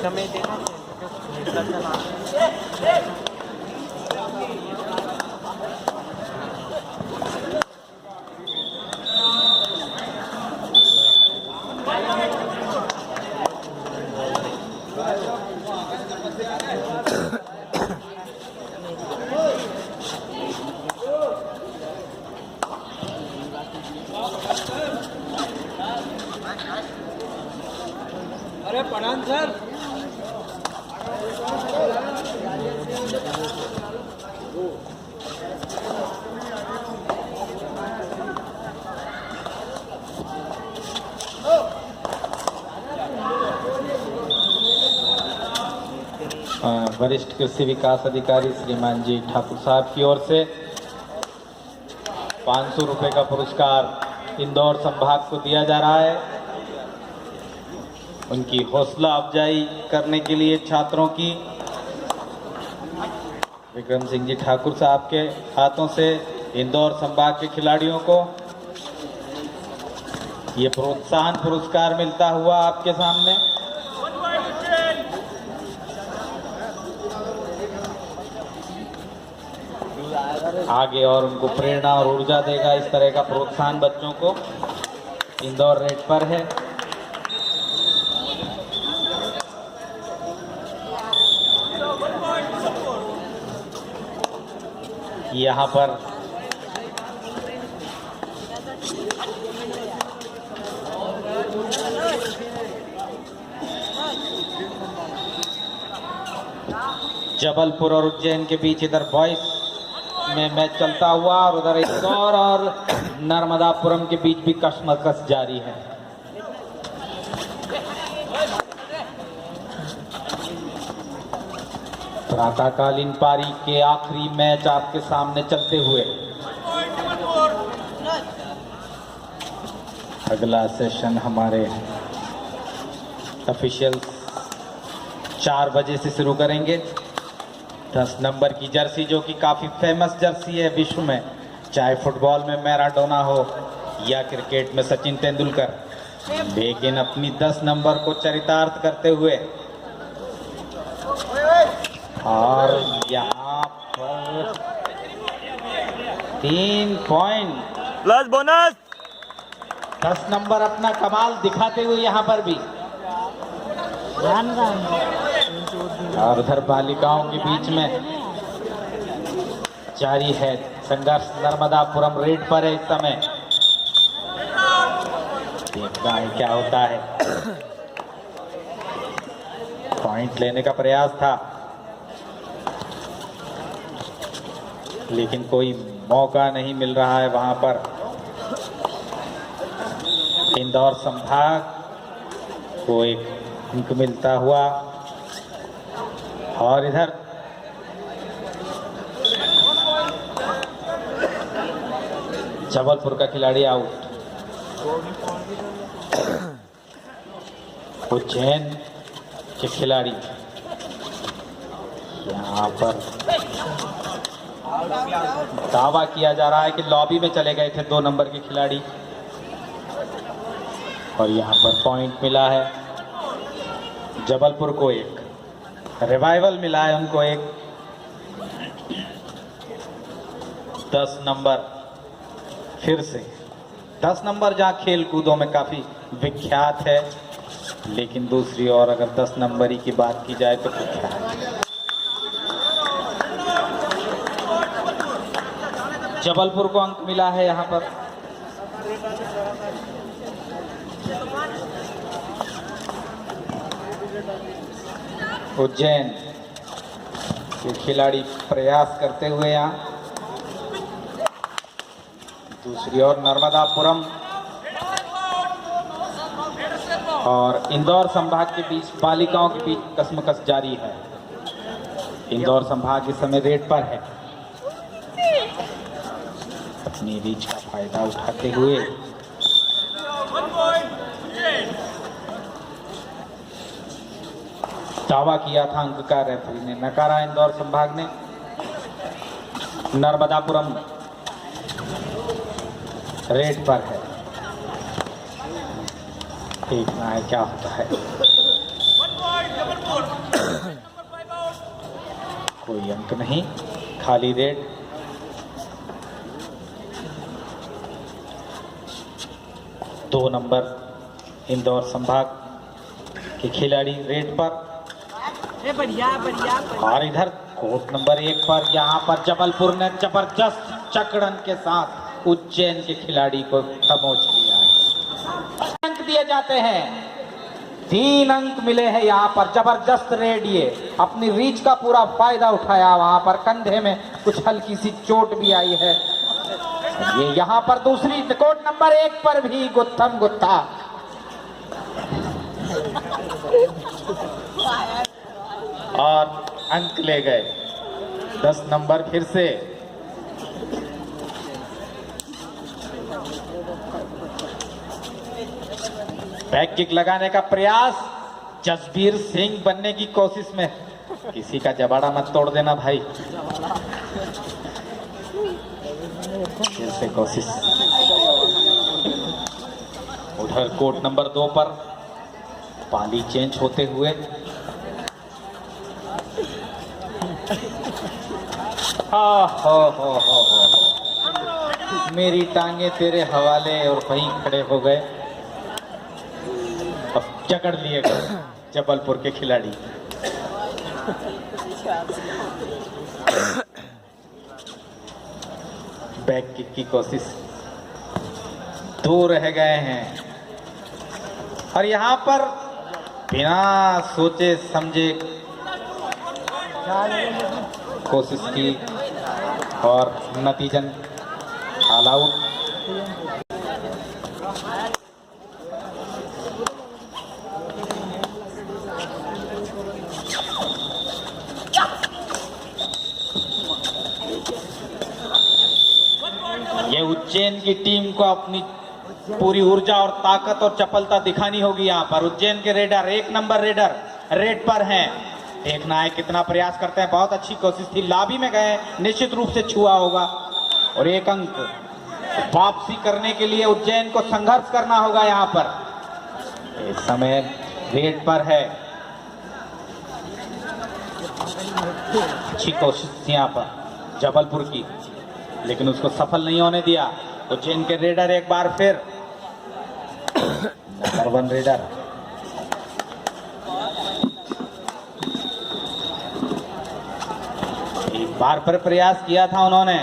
समय देना अरे प्रणाम सर। वरिष्ठ कृषि विकास अधिकारी श्रीमान जी ठाकुर साहब की ओर से 500 रुपए का पुरस्कार इंदौर संभाग को दिया जा रहा है। उनकी हौसला अफजाई करने के लिए छात्रों की विक्रम सिंह जी ठाकुर साहब के हाथों से इंदौर संभाग के खिलाड़ियों को ये प्रोत्साहन पुरस्कार मिलता हुआ आपके सामने। आगे और उनको प्रेरणा और ऊर्जा देगा इस तरह का प्रोत्साहन बच्चों को। इंदौर रेड पर है। यहाँ पर जबलपुर और उज्जैन के बीच इधर बॉयज में मैच चलता हुआ और उधर इंदौर और नर्मदापुरम के बीच भी कशमकश जारी है। प्रातःकालीन पारी के आखिरी मैच आपके सामने चलते हुए अगला सेशन हमारे ऑफिशियल 4 बजे से शुरू करेंगे। 10 नंबर की जर्सी जो कि काफ़ी फेमस जर्सी है विश्व में, चाहे फुटबॉल में मैराडोना हो या क्रिकेट में सचिन तेंदुलकर, लेकिन अपनी 10 नंबर को चरितार्थ करते हुए और यहाँ पर 3 पॉइंट प्लस बोनस। 10 नंबर अपना कमाल दिखाते हुए यहाँ पर भी। और उधर बालिकाओं के बीच में जारी है संघर्ष। नर्मदापुरम रेड पर है इस समय। देखना है क्या होता है। पॉइंट लेने का प्रयास था लेकिन कोई मौका नहीं मिल रहा है वहां पर। इंदौर संभाग को एक अंक मिलता हुआ और इधर जबलपुर का खिलाड़ी आउट। उज्जैन के खिलाड़ी यहाँ पर दावा किया जा रहा है कि लॉबी में चले गए थे 2 नंबर के खिलाड़ी और यहाँ पर पॉइंट मिला है जबलपुर को। एक रिवाइवल मिला है उनको। एक 10 नंबर फिर से 10 नंबर जहाँ खेल कूदों में काफ़ी विख्यात है, लेकिन दूसरी ओर अगर 10 नंबरी की बात की जाए तो विख्यात है। जबलपुर को अंक मिला है यहाँ पर। उज्जैन के खिलाड़ी प्रयास करते हुए यहाँ। दूसरी ओर नर्मदापुरम और इंदौर संभाग के बीच, बालिकाओं के बीच कशमकश जारी है। इंदौर संभाग इस समय रेड पर है। अपनी रीच का फायदा उठाते हुए दावा किया था अंक का, रेफरी ने नकारा। इंदौर संभाग ने। नर्मदापुरम रेड पर है। देखना है क्या होता है। कोई अंक नहीं, खाली रेड। दो नंबर इंदौर संभाग के खिलाड़ी रेड पर। बढ़िया बढ़िया। और इधर कोर्ट नंबर 1 पर यहाँ पर जबलपुर ने जबरदस्त चकड़न के साथ उज्जैन के खिलाड़ी को दबोच लिया है। अंक दिए जाते हैं, 3 अंक मिले हैं यहाँ पर। जबरदस्त रेड, ये अपनी रीच का पूरा फायदा उठाया। वहां पर कंधे में कुछ हल्की सी चोट भी आई है। ये यहाँ पर दूसरी कोर्ट नंबर 1 पर भी गुत्थम गुत्था। और अंक ले गए 10 नंबर फिर से। बैक किक लगाने का प्रयास, जसबीर सिंह बनने की कोशिश में। किसी का जबाड़ा मत तोड़ देना भाई। फिर से कोशिश। उधर कोर्ट नंबर 2 पर पाली चेंज होते हुए हो। मेरी टांगे तेरे हवाले और वहीं खड़े हो गए। अब जकड़ लिए गए जबलपुर के खिलाड़ी। बैक किक की कोशिश, 2 रह गए हैं। और यहाँ पर बिना सोचे समझे कोशिश की और नतीजन ऑल आउट। ये उज्जैन की टीम को अपनी पूरी ऊर्जा और ताकत और चपलता दिखानी होगी। यहाँ पर उज्जैन के रेडर, 1 नंबर रेडर रेड पर हैं। देखना है कितना प्रयास करते हैं। बहुत अच्छी कोशिश थी, लाबी में गए, निश्चित रूप से छुआ होगा। और 1 अंक वापसी करने के लिए उज्जैन को संघर्ष करना होगा। यहाँ पर इस समय रेड पर है। अच्छी कोशिश थी यहाँ पर जबलपुर की, लेकिन उसको सफल नहीं होने दिया। उज्जैन के रेडर एक बार फिर नंबर 1 रेडर। एक बार पर प्रयास किया था उन्होंने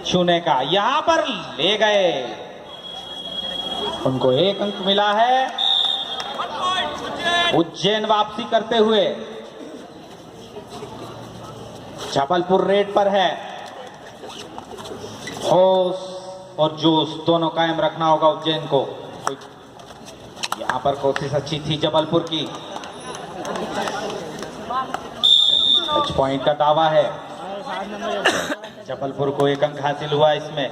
छूने का, यहां पर ले गए। उनको 1 अंक मिला है। उज्जैन वापसी करते हुए। जबलपुर रेड पर है। होश और जोश दोनों कायम रखना होगा उज्जैन को। यहाँ पर कोशिश अच्छी थी जबलपुर की। टच पॉइंट का दावा है। जबलपुर को 1 अंक हासिल हुआ इसमें।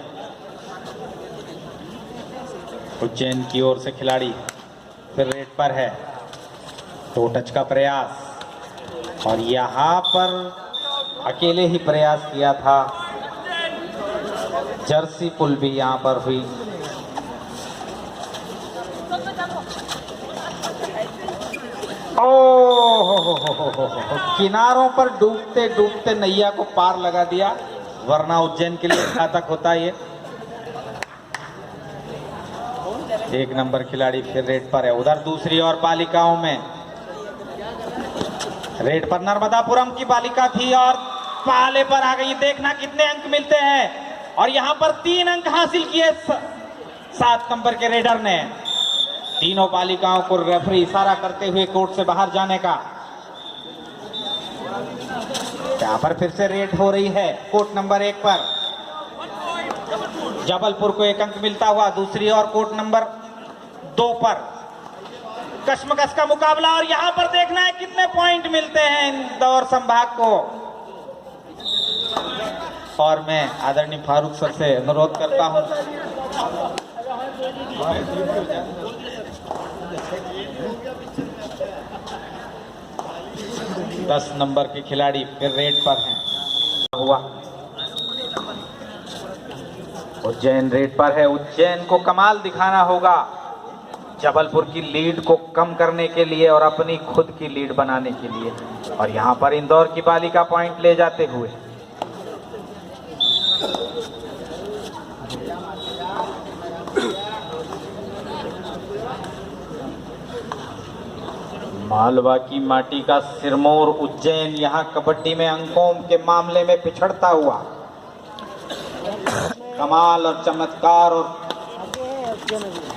उज्जैन की ओर से खिलाड़ी फिर रेड पर है। 2 टच का प्रयास और यहाँ पर अकेले ही प्रयास किया था। जर्सी पुल भी यहाँ पर हुई। हो। किनारों पर डूबते डूबते नैया को पार लगा दिया, वरना उज्जैन के लिए घातक होता ये। 1 नंबर खिलाड़ी फिर रेड पर है। उधर दूसरी और बालिकाओं में रेड पर नर्मदापुरम की बालिका थी और पाले पर आ गई। देखना कितने अंक मिलते हैं। और यहां पर 3 अंक हासिल किए 7 नंबर के रेडर ने। तीनों बालिकाओं को रेफरी इशारा करते हुए कोर्ट से बाहर जाने का। यहां पर फिर से रेड हो रही है कोर्ट नंबर 1 पर। जबलपुर को 1 अंक मिलता हुआ। दूसरी और कोर्ट नंबर 2 पर कश्मकश का मुकाबला। और यहां पर देखना है कितने पॉइंट मिलते हैं इंदौर संभाग को। और मैं आदरणीय फारूक सर से अनुरोध करता हूं 10 नंबर के खिलाड़ी फिर रेड पर हैं। हुआ उज्जैन रेड पर है। उज्जैन को कमाल दिखाना होगा। जबलपुर की लीड को कम करने के लिए और अपनी खुद की लीड बनाने के लिए। और यहां पर इंदौर की बालिका पॉइंट ले जाते हुए मालवा की माटी का सिरमौर उज्जैन यहां कबड्डी में अंकों के मामले में पिछड़ता हुआ कमाल और चमत्कार।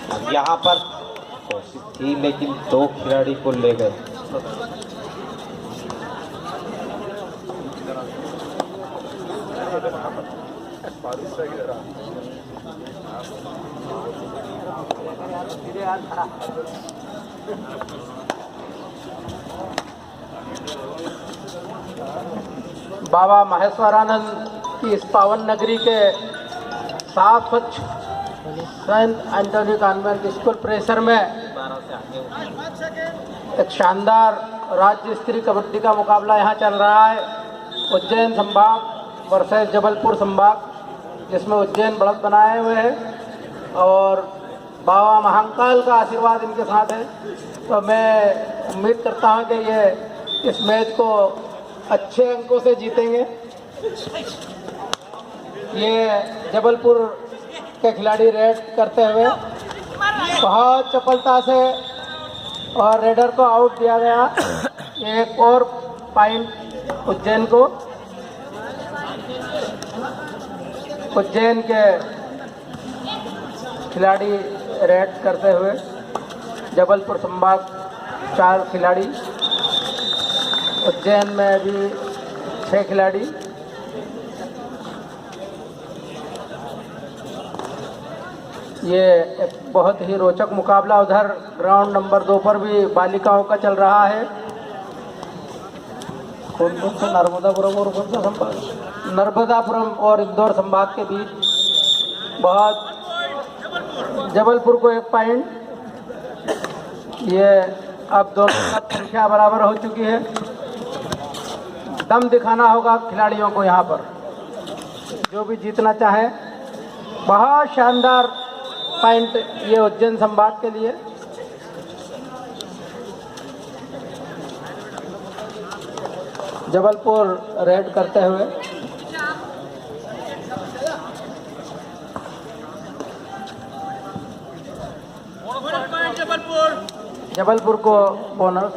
और यहां पर कोशिश थी लेकिन 2 खिलाड़ी को ले गए। बाबा महेश्वरानंद की इस पावन नगरी के साफ स्वच्छ सेंट एंटोनी कॉन्वेंट स्कूल परिसर में एक शानदार राज्य स्तरीय कबड्डी का मुकाबला यहाँ चल रहा है। उज्जैन संभाग वर्सेस जबलपुर संभाग, जिसमें उज्जैन बढ़त बनाए हुए है और बाबा महाकाल का आशीर्वाद इनके साथ है। तो मैं उम्मीद करता हूँ कि ये इस मैच को अच्छे अंकों से जीतेंगे। ये जबलपुर के खिलाड़ी रेड करते हुए बहुत चपलता से और रेडर को आउट दिया गया। एक और पॉइंट उज्जैन को। उज्जैन के खिलाड़ी रेड करते हुए जबलपुर संभाग 4 खिलाड़ी, उज्जैन में भी 6 खिलाड़ी। ये एक बहुत ही रोचक मुकाबला उधर ग्राउंड नंबर 2 पर भी बालिकाओं का चल रहा है। कौन कौन सा नर्मदापुरम और कौन सा संभाग? नर्मदापुरम और इंदौर संभाग के बीच बहुत जबलपुर को 1 पॉइंट। ये अब दोनों का संख्या बराबर हो चुकी है। दम दिखाना होगा खिलाड़ियों को यहाँ पर, जो भी जीतना चाहे। बहुत शानदार पॉइंट ये उज्जैन संभाग के लिए। जबलपुर रेड करते हुए जबलपुर को बोनस।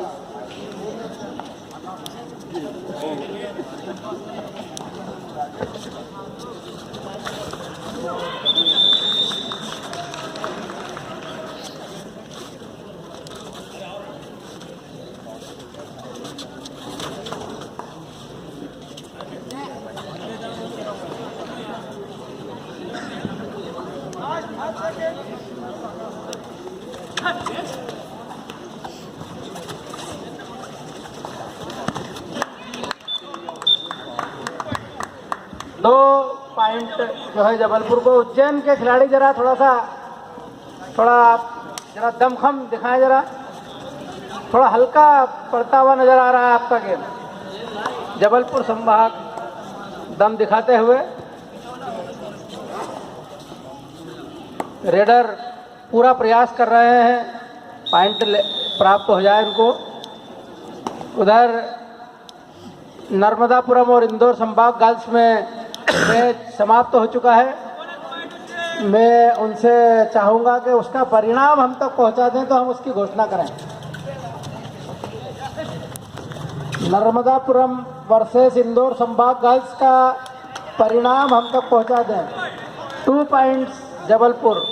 दो पॉइंट जो है जबलपुर को। उज्जैन के खिलाड़ी जरा जरा दमखम दिखाएं, जरा थोड़ा हल्का पड़ता हुआ नजर आ रहा है आपका गेम। जबलपुर संभाग दम दिखाते हुए, रेडर पूरा प्रयास कर रहे हैं पॉइंट प्राप्त हो जाए उनको। उधर नर्मदापुरम और इंदौर संभाग गर्ल्स में मैच समाप्त हो चुका है। मैं उनसे चाहूँगा कि उसका परिणाम हम तक पहुँचा दें तो हम उसकी घोषणा करें। नर्मदापुरम वर्सेस इंदौर संभाग गर्ल्स का परिणाम हम तक पहुँचा दें। 2 पॉइंट्स जबलपुर।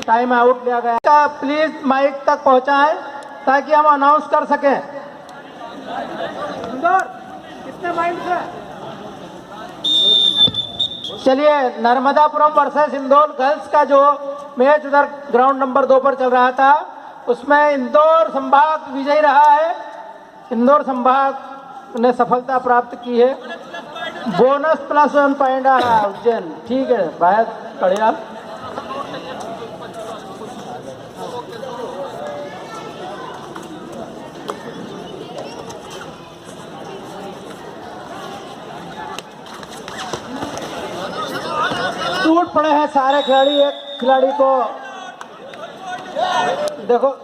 टाइम आउट लिया गया। प्लीज माइक तक पहुँचाएं ताकि हम अनाउंस कर सकें। इंदौर कितने पॉइंट है? चलिए, नर्मदापुरम वर्सेस इंदौर गर्ल्स का जो मैच उधर ग्राउंड नंबर 2 पर चल रहा था, उसमें इंदौर संभाग विजयी रहा है। इंदौर संभाग ने सफलता प्राप्त की है। बोनस +1 पॉइंट आ रहा है उज्जैन। ठीक है, बहुत बढ़िया। टूट पड़े हैं सारे खिलाड़ी। एक खिलाड़ी को देखो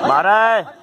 मारा है।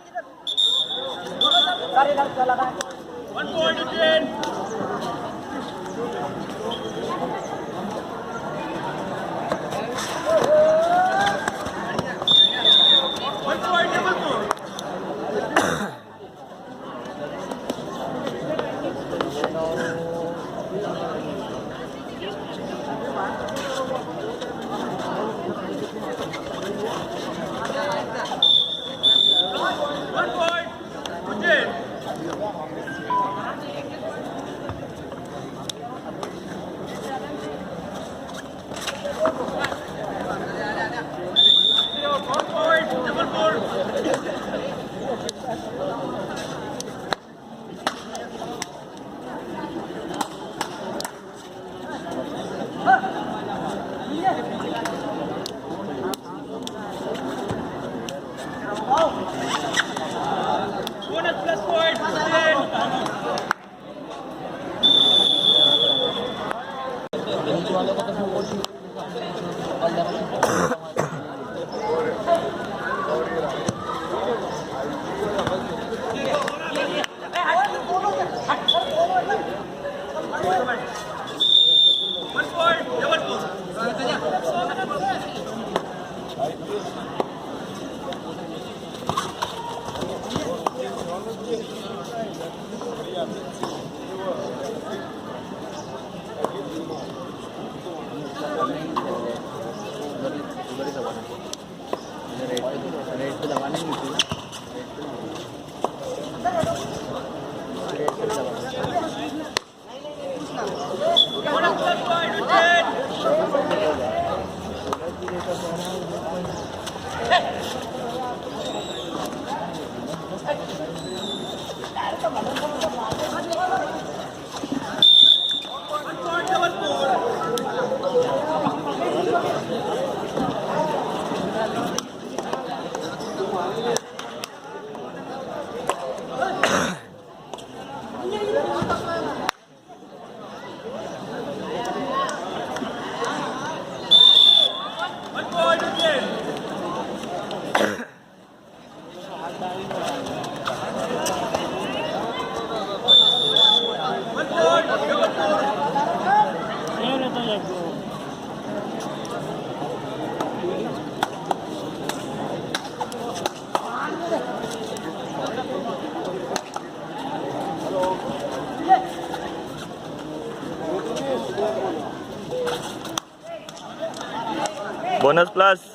Bonus plus